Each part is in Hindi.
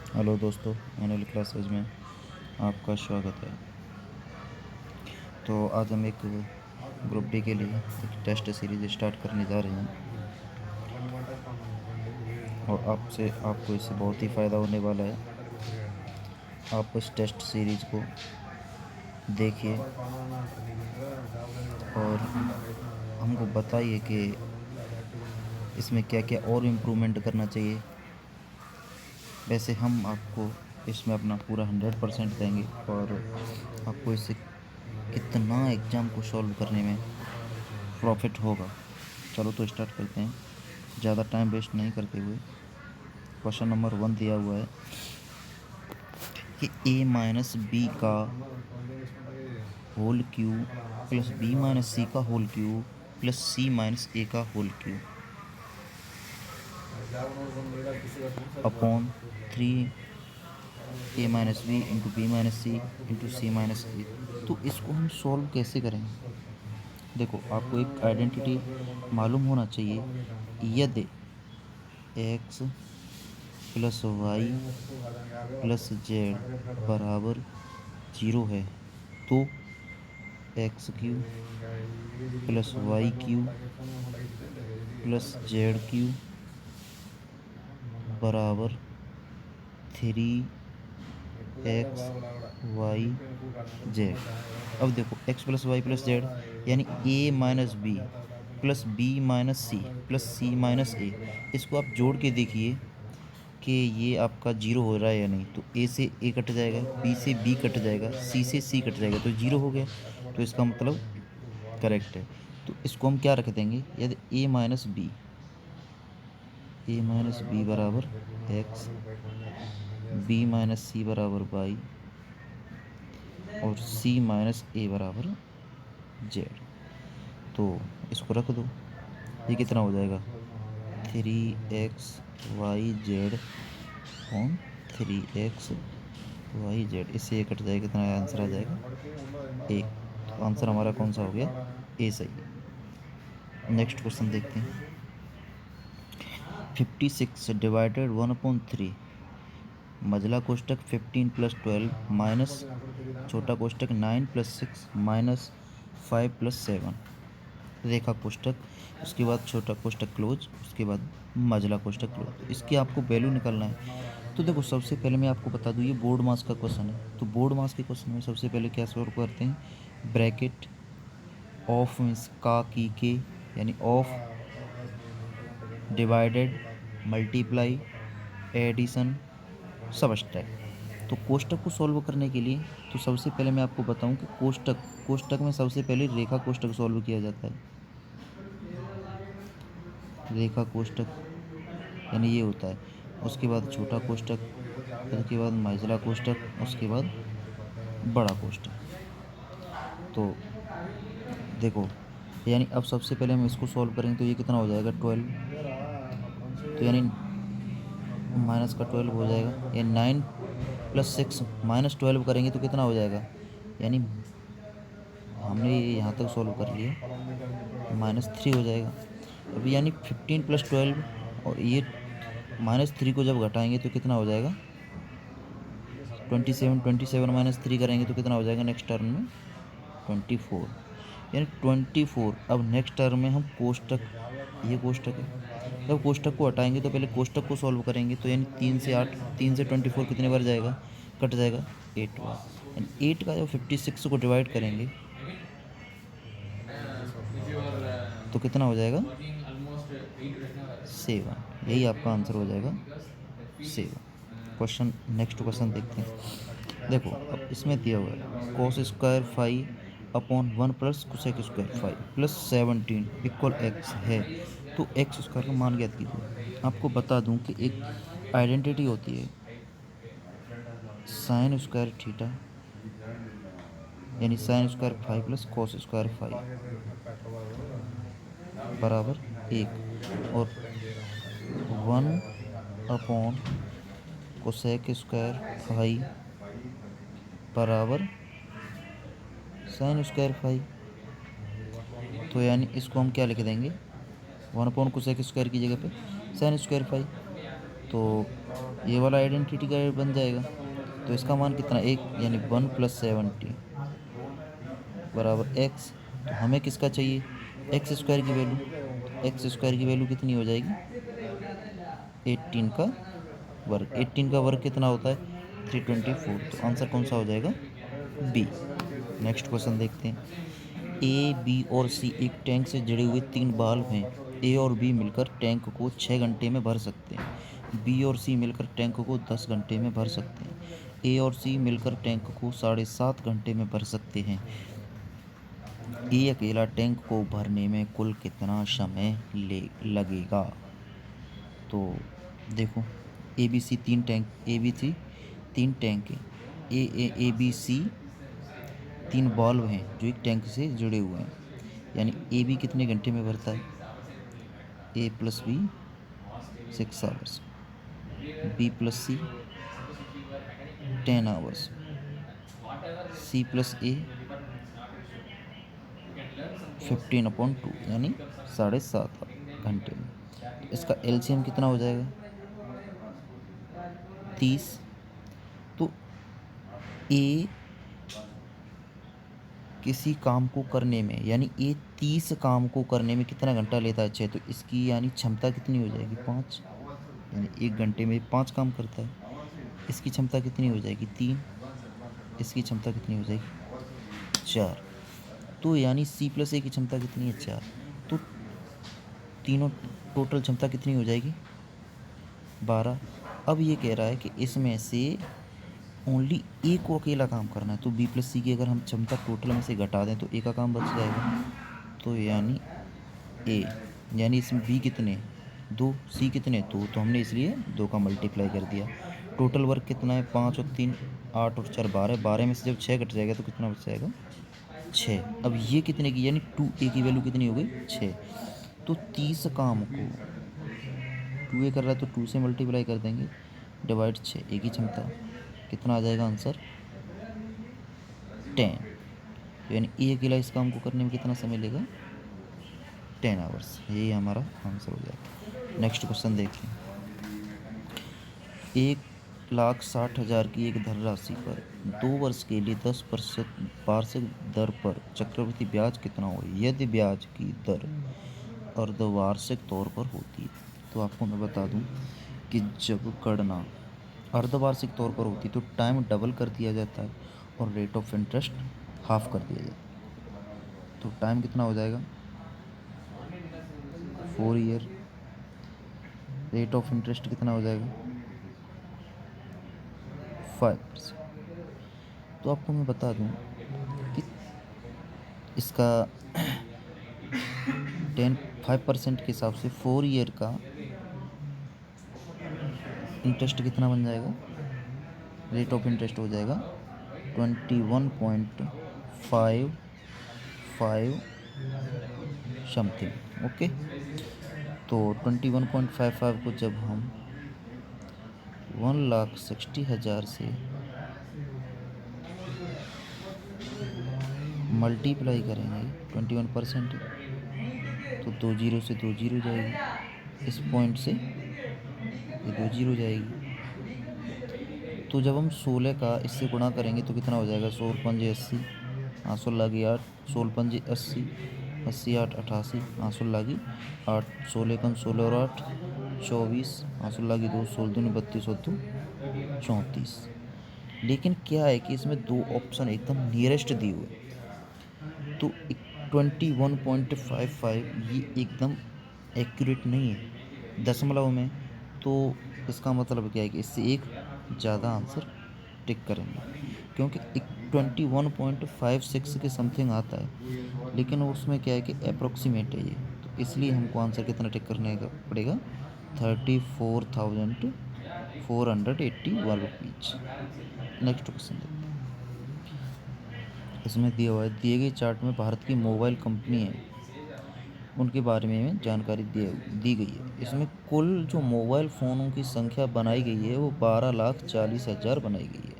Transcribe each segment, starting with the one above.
हेलो दोस्तों, एनुअल क्लासेज में आपका स्वागत है। तो आज हम एक ग्रुप डी के लिए एक टेस्ट सीरीज स्टार्ट करने जा रहे हैं और आपको इससे बहुत ही फ़ायदा होने वाला है। आप इस टेस्ट सीरीज को देखिए और हमको बताइए कि इसमें क्या क्या और इम्प्रूवमेंट करना चाहिए। वैसे हम आपको इसमें अपना पूरा 100% देंगे और आपको इससे कितना एग्ज़ाम को सॉल्व करने में प्रॉफिट होगा। चलो तो स्टार्ट करते हैं, ज़्यादा टाइम वेस्ट नहीं करते हुए। क्वेश्चन नंबर 1 दिया हुआ है कि a माइनस बी का whole cube plus b minus c का whole cube plus c minus a का whole cube upon 3 a minus b into b minus c into c minus a. तो इसको हम सॉल्व कैसे करेंगे? देखो, आपको एक आइडेंटिटी मालूम होना चाहिए। यदि x plus y plus z बराबर 0 है तो x cube plus y cube plus z cube बराबर 3 एक्स वाई जेड। अब देखो, x plus y plus z यानी a minus b plus b minus c plus c minus a. इसको आप जोड़ के देखिए कि ये आपका जीरो हो रहा है या नहीं। तो a से a कट जाएगा, b से b कट जाएगा, c से c कट जाएगा, तो जीरो हो गया। तो इसका मतलब करेक्ट है। तो इसको हम क्या रख देंगे? यदि a माइनस बी बराबर x, b माइनस सी बराबर y और c माइनस a बराबर z। तो इसको रख दो, ये कितना हो जाएगा? 3 x Y Z on 3 x Y Z. इससे ये कट जाएगा, कितना आंसर आ जाएगा? 1। तो आंसर हमारा कौन सा हो गया? ए सही है। नेक्स्ट क्वेश्चन देखते हैं। 56 डिवाइडेड 1/3 मझला कोष्टक 15 प्लस 12 माइनस छोटा कोष्टक 9 प्लस 6 माइनस 5 प्लस 7 रेखा कोष्टक, उसके बाद छोटा कोष्टक क्लोज, उसके बाद मझला कोष्टक क्लोज। तो इसकी आपको वैल्यू निकालना है। तो देखो, सबसे पहले मैं आपको बता दूँ, ये बोर्ड मास का क्वेश्चन है। तो बोर्ड मास के क्वेश्चन में सबसे पहले क्या सॉल्व करते हैं? ब्रैकेट ऑफ मीन्स का की के यानी of divided multiply addition subtract. तो कोष्टक को सॉल्व करने के लिए तो सबसे पहले मैं आपको बताऊं कि कोष्टक में सबसे पहले रेखा कोष्टक सॉल्व किया जाता है। रेखा कोष्टक यानी ये होता है। उसके बाद छोटा कोष्टक, उसके बाद मझला कोष्टक, उसके बाद बड़ा कोष्टक। तो देखो, यानी अब सबसे पहले हम इसको सॉल्व करेंगे तो ये कितना हो जाएगा? 12। तो यानी माइनस का 12 हो जाएगा, यानी 9 प्लस 6 माइनस 12 करेंगे तो कितना हो जाएगा? यानी हमने ये यहाँ तक सॉल्व कर लिया, -3 हो जाएगा। अभी यानी 15 प्लस 12 और ये -3 को जब घटाएंगे तो कितना हो जाएगा? 27। 27 -3 करेंगे तो कितना हो जाएगा नेक्स्ट टर्म में? 24। यानी 24। अब नेक्स्ट टर्म में हम कोष्टक, ये कोष्टक है, जब कोष्टक को हटाएंगे तो पहले कोष्टक को सॉल्व करेंगे। तो यानी 3 से 8, 3 से 24 कितने बार जाएगा? कट जाएगा 8 बार। यानी 8 का जब 56 को डिवाइड करेंगे तो कितना हो जाएगा? 7। यही आपका आंसर हो जाएगा, 7। क्वेश्चन, नेक्स्ट क्वेश्चन देखते हैं। देखो, अब इसमें दिया हुआ है cos square 5/1 plus cosec square 5 plus 17 equal x है। तो एक्स स्क्वायर का मान ज्ञात कीजिए। आपको बता दूं कि एक आइडेंटिटी होती है साइन स्क्वायर थीटा, यानी sine square 5 plus cos square 5 बराबर 1 और 1 कोसेक स्क्वायर 5 बराबर साइन स्क्वायर 5। तो यानी इसको हम क्या लिख देंगे? 1 कोसेक स्क्वायर की जगह पे साइन स्क्वायर 5। तो ये वाला आइडेंटिटी का बन जाएगा। तो इसका मान कितना, एक, यानी 1 + 70 बराबर x। तो हमें किसका चाहिए, एक्स स्क्वायर की वैल्यू। एक्स स्क्वायर की वैल्यू कितनी हो जाएगी, 18 का वर्ग। 18 का वर्ग कितना होता है, 324। तो आंसर कौन सा हो जाएगा, बी। नेक्स्ट क्वेश्चन देखते हैं। ए, बी और सी एक टैंक से जुड़े हुए 3 बाल्ब हैं। ए और बी मिलकर टैंक को 6 घंटे में भर सकते हैं। बी और सी मिलकर टैंक को 10 घंटे में भर सकते हैं। ए और सी मिलकर टैंक को 7.5 घंटे में भर सकते हैं। ए अकेला टैंक को भरने में कुल कितना समय लगेगा। तो देखो, ए बी सी तीन टैंक, ए बी सी तीन टैंक है। ए बी सी 3 बल्ब हैं जो एक टैंक से जुड़े हुए हैं। यानी ए बी कितने घंटे में भरता है, a plus b 6 hours, b plus c 10 hours, c plus a 15/2 यानी 7.5 घंटे में। तो इसका एलसीएम कितना हो जाएगा, 30। तो ए किसी काम को करने में, यानी ए 30 काम को करने में कितना घंटा लेता है, 6। तो इसकी यानी क्षमता कितनी हो जाएगी, 5। यानी 1 घंटे में 5 काम करता है। इसकी क्षमता कितनी हो जाएगी, 3। इसकी क्षमता कितनी हो जाएगी, 4। तो यानी सी प्लस ए की क्षमता कितनी है, 4। तो तीनों टोटल क्षमता कितनी हो जाएगी, 12। अब ये कह रहा है कि इसमें से ओनली ए को अकेला काम करना है। तो बी प्लस सी की अगर हम क्षमता टोटल में से घटा दें तो ए का काम बच जाएगा। तो यानी ए, यानी इसमें बी कितने, 2, सी कितने, 2। तो हमने इसलिए 2 का मल्टीप्लाई कर दिया। टोटल वर्क कितना है, 5 और 3 8 और 4 12। 12 में से जब 6 घट जाएगा तो कितना बच जाएगा, 6। अब ये कितने की, यानी 2a की वैल्यू कितनी हो गई, 6। तो 30 काम को 2a कर रहा है तो 2 से मल्टीप्लाई कर देंगे, डिवाइड 6, ए की क्षमता कितना आ जाएगा आंसर, 10। यानी ए अकेला इस काम को करने में कितना समय लेगा, 10 आवर्स। यही हमारा आंसर हो जाएगा। नेक्स्ट क्वेश्चन देखिए। 1,60,000 की एक धनराशि पर 2 वर्ष के लिए 10% वार्षिक दर पर चक्रवृद्धि ब्याज कितना हो, यदि ब्याज की दर अर्धवार्षिक तौर पर होती है। तो आपको मैं बता दूं कि जब गणना अर्धवार्षिक तौर पर होती तो टाइम डबल कर दिया जाता है और रेट ऑफ इंटरेस्ट हाफ कर दिया जाता है। तो टाइम कितना हो जाएगा, 4 ईयर। रेट ऑफ इंटरेस्ट कितना हो जाएगा, 5%। तो आपको मैं बता दूं कि इसका 5% के हिसाब से 4 ईयर का इंटरेस्ट कितना बन जाएगा, रेट ऑफ इंटरेस्ट हो जाएगा 21.55 समथिंग। ओके, तो 21.55 को जब हम 1,60,000 से मल्टीप्लाई करेंगे 21%, तो 2 जीरो से 2 जीरो जाएगी, इस पॉइंट से ये 2 जीरो जाएगी। तो जब हम 16 का इससे गुणा करेंगे तो कितना हो जाएगा, 16 पंजे 80, 16 की 8, 16 पंजे 80, 80 8 88, 16 की 8, 16 कम 16 और 8 24, 16 की 2, 16 दूनी 32 और 2 34। लेकिन क्या है कि इसमें 2 ऑप्शन एकदम नियरेस्ट दिए हुए, तो 21.55 ये एकदम एक्यूरेट नहीं है दशमलव में। तो इसका मतलब क्या है कि इससे एक ज़्यादा आंसर टिक करेंगे, क्योंकि 21.56 के समथिंग आता है, लेकिन उसमें क्या है कि अप्रोक्सीमेट है ये। तो इसलिए हमको आंसर कितना टिक करने का पड़ेगा, 34,481 रुपीज। नेक्स्ट क्वेश्चन देखते हैं। इसमें दिया हुआ है, दिए गए चार्ट में भारत की मोबाइल कंपनी है उनके बारे में जानकारी दी गई है। इसमें कुल जो मोबाइल फ़ोनों की संख्या बनाई गई है वो 12,40,000 बनाई गई है।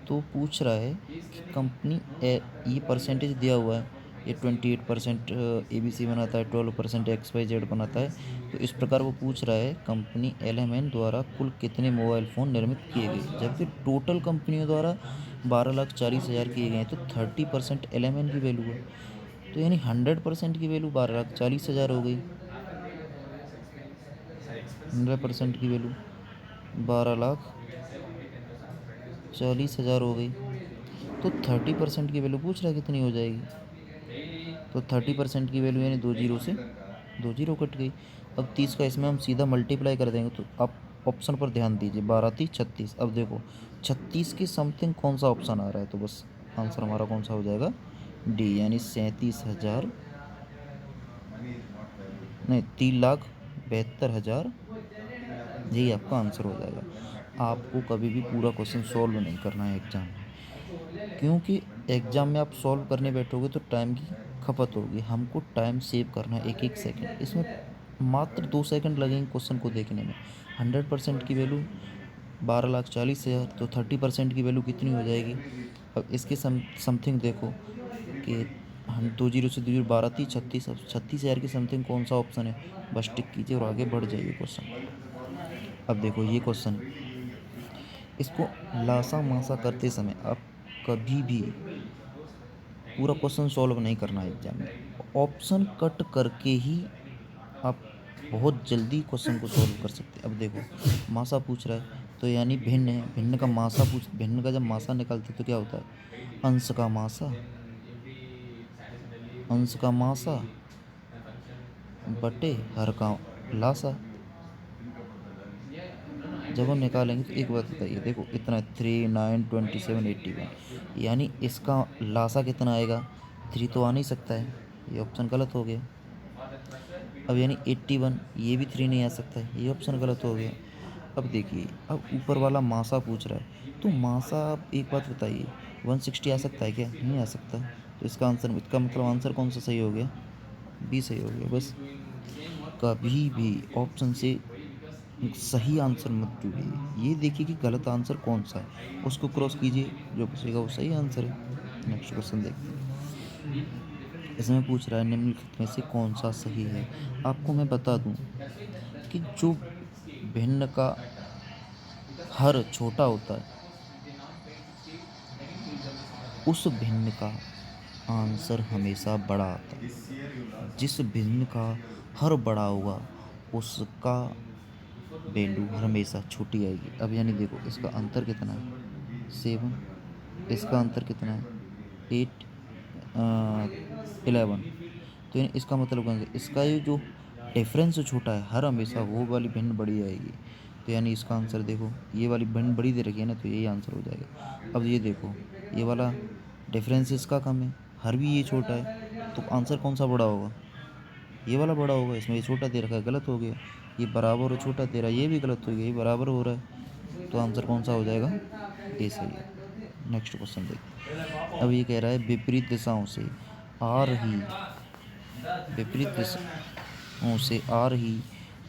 तो पूछ रहा है कि कंपनी ये परसेंटेज दिया हुआ है ये 28% ABC बनाता है, 12% XYZ बनाता है। तो इस प्रकार वो पूछ रहा है कंपनी LMN द्वारा कुल कितने मोबाइल फ़ोन निर्मित किए गए, जबकि टोटल कंपनियों द्वारा 12,40,000 किए गए हैं। तो 30% LMN की वैल्यू है, तो यानी 100% की वैल्यू 12,40,000 हो गई। 100% की वैल्यू 12,40,000 हो गई। तो 30% की वैल्यू पूछ रहा है कितनी हो जाएगी। तो 30% की वैल्यू यानी 2 जीरो से 2 जीरो कट गई। अब 30 का इसमें हम सीधा मल्टीप्लाई कर देंगे, तो आप ऑप्शन पर ध्यान दीजिए, 12×30 36। अब देखो 36 के समथिंग कौन सा ऑप्शन आ रहा है, तो बस आंसर हमारा कौन सा हो जाएगा, डी, यानी 37,000, नहीं 3,72,000, यही आपका आंसर हो जाएगा। आपको कभी भी पूरा क्वेश्चन सॉल्व नहीं करना है एग्जाम में, क्योंकि एग्जाम में आप सॉल्व करने बैठोगे तो टाइम की खपत होगी। हमको टाइम सेव करना है, एक एक सेकंड। इसमें मात्र 2 सेकंड लगेंगे क्वेश्चन को देखने में। 100% की वैल्यू 12,40,000, तो 30% की वैल्यू कितनी हो जाएगी। अब इसके समथिंग देखो कि हम 2 जीरो से 2 जीरो 12×30 36। अब 36,000 के समथिंग कौन सा ऑप्शन है, बस टिक कीजिए और आगे बढ़ जाइए क्वेश्चन। अब देखो ये क्वेश्चन, इसको लासा मासा करते समय आप कभी भी पूरा क्वेश्चन सॉल्व नहीं करना है एग्जाम में, ऑप्शन कट करके ही आप बहुत जल्दी क्वेश्चन को सॉल्व कर सकते हैं। अब देखो मासा पूछ रहा है, तो यानी भिन्न है, भिन्न का मासा भिन्न का जब मासा निकालते तो क्या होता है, अंश का मासा, अंश का मासा बटे हर का लासा। जब हम निकालेंगे तो एक बात बताइए, देखो इतना 3 9 27 81, यानी इसका लासा कितना आएगा, 3 तो आ नहीं सकता है, ये ऑप्शन गलत हो गया। अब यानी 81, ये भी 3 नहीं आ सकता है, ये ऑप्शन गलत हो गया। अब देखिए, अब ऊपर वाला मासा पूछ रहा है, तो मासा, आप एक बात बताइए, 160 आ सकता है क्या, नहीं आ सकता। तो इसका आंसर, इसका मतलब आंसर कौन सा सही हो गया, बी सही हो गया। बस कभी भी ऑप्शन से सही आंसर मत ढूंढिए, ये देखिए कि गलत आंसर कौन सा है, उसको क्रॉस कीजिए, जो बचेगा वो सही आंसर है। नेक्स्ट क्वेश्चन देखते हैं। इसमें पूछ रहा है निम्नलिखित में से कौन सा सही है। आपको मैं बता दूं कि जो भिन्न का हर छोटा होता है, उस भिन्न का आंसर हमेशा बड़ा आता है। जिस भिन्न का हर बड़ा होगा, उसका वैल्यू हमेशा छोटी आएगी। अब यानी देखो इसका अंतर कितना है, 7, इसका अंतर कितना है, 8, 11। तो यानी इसका मतलब कौन सा, इसका ये जो डिफरेंस छोटा है, हर हमेशा वो वाली भिन्न बड़ी आएगी। तो यानी इसका आंसर देखो, ये वाली भिन्न बड़ी दे रखी है ना, तो यही आंसर हो जाएगा। अब ये देखो, ये वाला डिफरेंस इसका कम है, हर भी ये छोटा है, तो आंसर कौन सा बड़ा होगा, ये वाला बड़ा होगा। इसमें ये छोटा दे रखा है, गलत हो गया। ये बराबर और छोटा दे रहा है, ये भी गलत हो गया, ये बराबर हो रहा है, तो आंसर कौन सा हो जाएगा, ए सही है। नेक्स्ट क्वेश्चन देखते हैं। अब ये कह रहा है विपरीत दिशाओं से आ रही, विपरीत दिशाओं से आ रही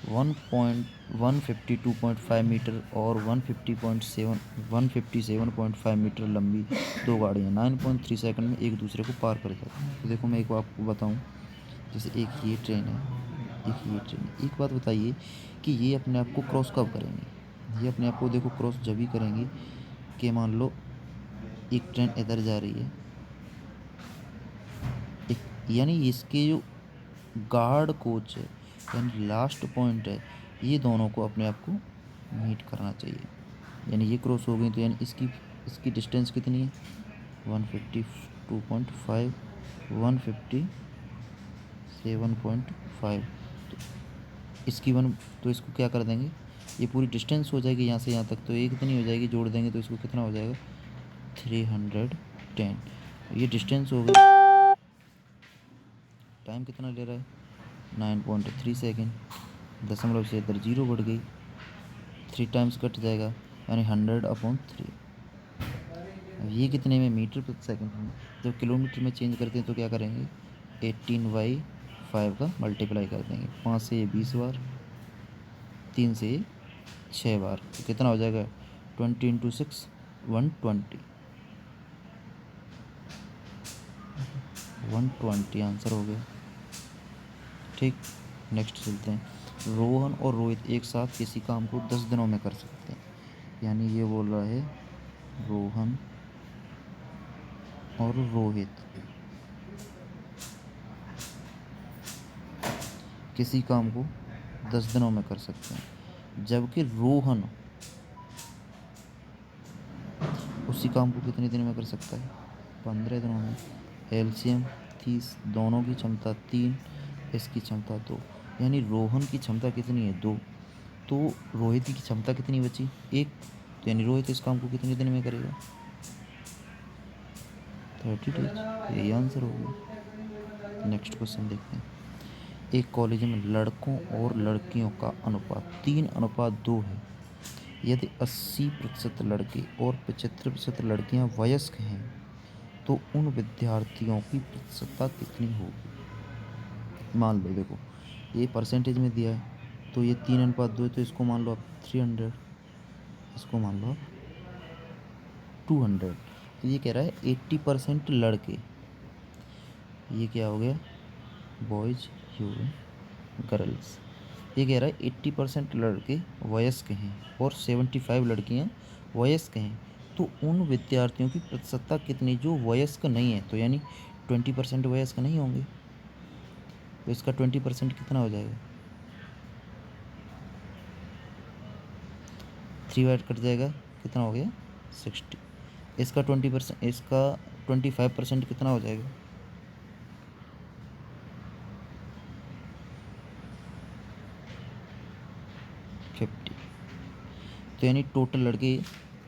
152.5 मीटर और 157.5 मीटर लंबी दो गाड़ियाँ 9.3 सेकंड में एक दूसरे को पार कर जाती हैं। तो देखो मैं एक आपको बताऊं, जैसे एक ये ट्रेन है, एक ये ट्रेन है। एक बात बताइए कि ये अपने आप को क्रॉस कब करेंगे, ये अपने आप को देखो क्रॉस जब भी करेंगे कि मान लो एक ट्रेन इधर जा रही है, एक, यानी इसके जो गार्ड कोच है, यानी लास्ट पॉइंट है, ये दोनों को अपने आप को मीट करना चाहिए। यानी ये क्रॉस हो गई, तो यानी इसकी इसकी डिस्टेंस कितनी है, 152.5, 157.5। तो इसकी वन, तो इसको क्या कर देंगे, ये पूरी डिस्टेंस हो जाएगी यहाँ से यहाँ तक, तो ये कितनी हो जाएगी, जोड़ देंगे तो इसको कितना हो जाएगा, 310। ये डिस्टेंस हो गई। टाइम कितना ले रहा है, 9.3 सेकेंड। दशमलव से इधर जीरो बढ़ गई, 3 टाइम्स कट जाएगा, यानी 100/3। अब ये कितने में, मीटर प्रति सेकंड में। जब किलोमीटर में चेंज करते हैं तो क्या करेंगे, 18/5 का मल्टीप्लाई कर देंगे, 5 से 20 बार, 3 से 6 बार, तो कितना हो जाएगा, 20 × 6 120, 120 आंसर हो गया। ठीक, नेक्स्ट चलते हैं। रोहन और रोहित एक साथ किसी काम को 10 दिनों में कर सकते हैं। यानी ये बोल रहा है रोहन और रोहित किसी काम को 10 दिनों में कर सकते हैं, जबकि रोहन उसी काम को कितने दिन में कर सकता है? 15 दिनों में। एलसीएम 30, दोनों की क्षमता 3, इसकी क्षमता 2, यानी रोहन की क्षमता कितनी है? 2। तो रोहित की क्षमता कितनी बची? 1। तो यानी रोहित इस काम को कितने दिन में करेगा? 30 डेज। यही आंसर होगा। नेक्स्ट क्वेश्चन देखते हैं। एक कॉलेज में लड़कों और लड़कियों का अनुपात 3:2 है। यदि 80% लड़के और 75% लड़कियां वयस्क हैं तो उन विद्यार्थियों की प्रतिशतता कितनी होगी? मान लो, देखो ये परसेंटेज में दिया है, तो ये 3:2 है, तो इसको मान लो आप 300, इसको मान लो आप 200। तो ये कह रहा है 80% लड़के, ये क्या हो गया? Boys, you, girls. ये कह रहा है 80% लड़के वयस्क हैं और 75 लड़कियां वयस्क हैं, तो उन विद्यार्थियों की प्रतिशतता कितनी जो वयस्क नहीं है? तो यानी 20% वयस्क नहीं होंगे, तो इसका 20% कितना हो जाएगा? 3 वाइट कट जाएगा, कितना हो गया? 60। इसका 20%, इसका 25% कितना हो जाएगा? 50। तो यानी टोटल लड़के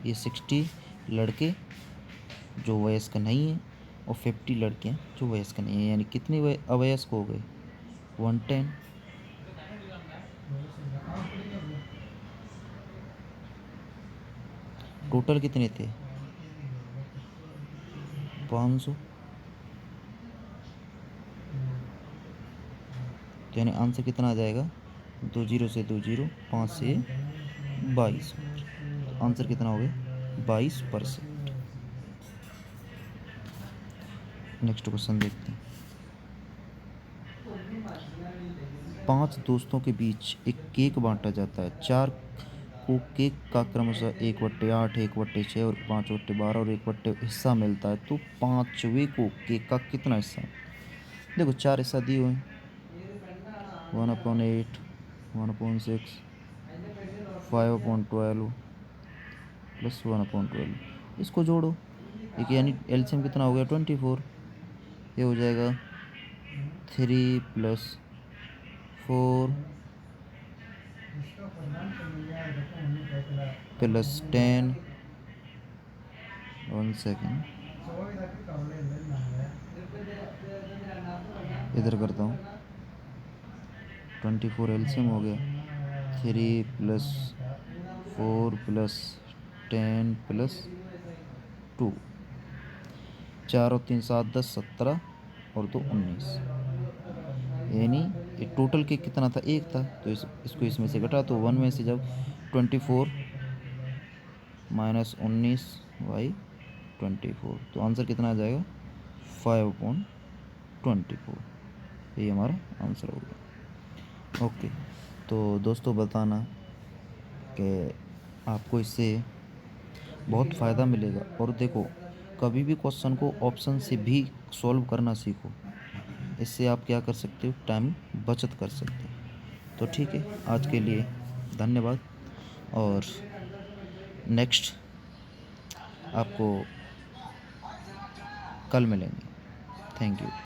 ये 60 लड़के जो वयस्क नहीं हैं और 50 लड़कियां जो वयस्क नहीं हैं, यानी कितने अवयस्क हो गए? 110। टोटल कितने थे? 500। तो यानी आंसर कितना आ जाएगा? 2 जीरो से 2 जीरो, 5 से 22। तो आंसर कितना हो गया? 22%। नेक्स्ट क्वेश्चन देखते हैं। 5 दोस्तों के बीच एक केक बांटा जाता है। 4 को केक का क्रमशः 1/8, 1/6 और 5/12 और 1/8 हिस्सा मिलता है, तो 5वें को केक का कितना हिस्सा? देखो 4 हिस्सा दिए हुए हैं, 1/8, 1/6, 5/12 प्लस 1/12। इसको जोड़ो, एक यानी एलसीएम कितना हो गया? 24। ये हो जाएगा 3 + 4 + 10। 1 सेकेंड, इधर करता हूँ। 24 एलसीएम हो गया, 3 + 4 + 10 + 2, 4 और 3 7 10 17 और 2 19। यानी ये टोटल के कितना था? 1 था, तो इसको इसमें से घटा, तो 1 में से जब 24 - 19/24, तो आंसर कितना आ जाएगा? 5/24। यही हमारा आंसर होगा। ओके, तो दोस्तों बताना कि आपको इससे बहुत फ़ायदा मिलेगा। और देखो, कभी भी क्वेश्चन को ऑप्शन से भी सॉल्व करना सीखो, इससे आप क्या कर सकते हो? टाइम बचत कर सकते हो। तो ठीक है, आज के लिए धन्यवाद, और नेक्स्ट आपको कल मिलेंगे। Thank you.